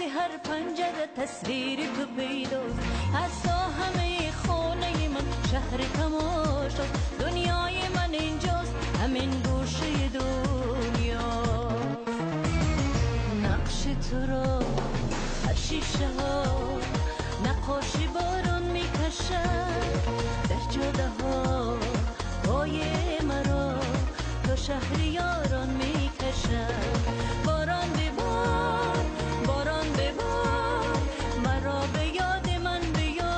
هر پنجره تصویر تو پیداست. از تا همه خانه من شهر تماشاست. دنیای من اینجاست، همین گوشه دنیا. نقش تو را هر شیشه ها نقاشی باران میکشد. در جاده ها پای مرا تا شهر یاران میکشد. باران ببار، باران ببار، مرا به یاد من بیار.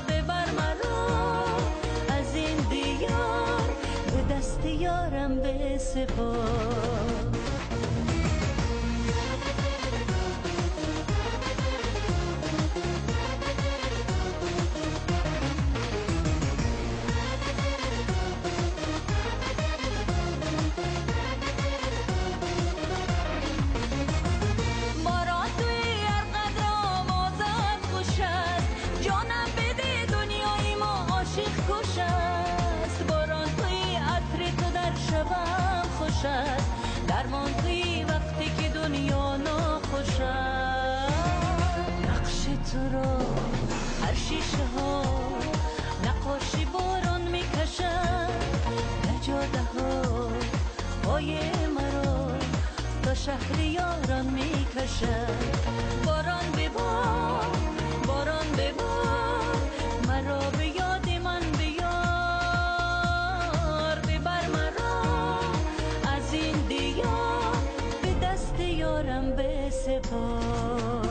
ببر مرا از این دیار، به دست یارم بسپار. درمان توی وقتی که دنیا ناخوش است. نقش تو را هر شیشه ها نقاشی باران میکشد. در جاده ها پای مرا تا شهر یاران میکشد. باران ببار، باران ببار، مرا به یاد من بیار. ببر مرا از این دیار، به دست یارم بسپار.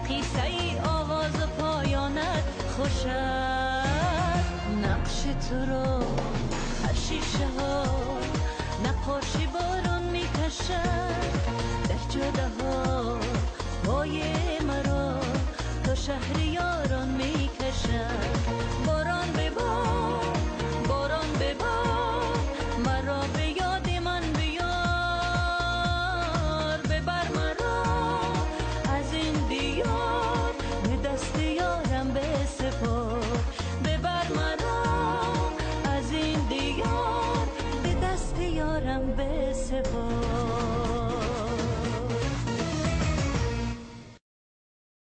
قیصه آغاز و پایانت خوش است. نقش تو را هر شیشه ها نقاشی باران میکشد. در جاده ها پای مرا تا شهر یاران میکشد. باران ببار، باران ببار، مرا به یاد من بیار. ببر مرا از این دیار، به دست یارم بسپار. ببر مرا از این دیار، به دست یارم بسپار.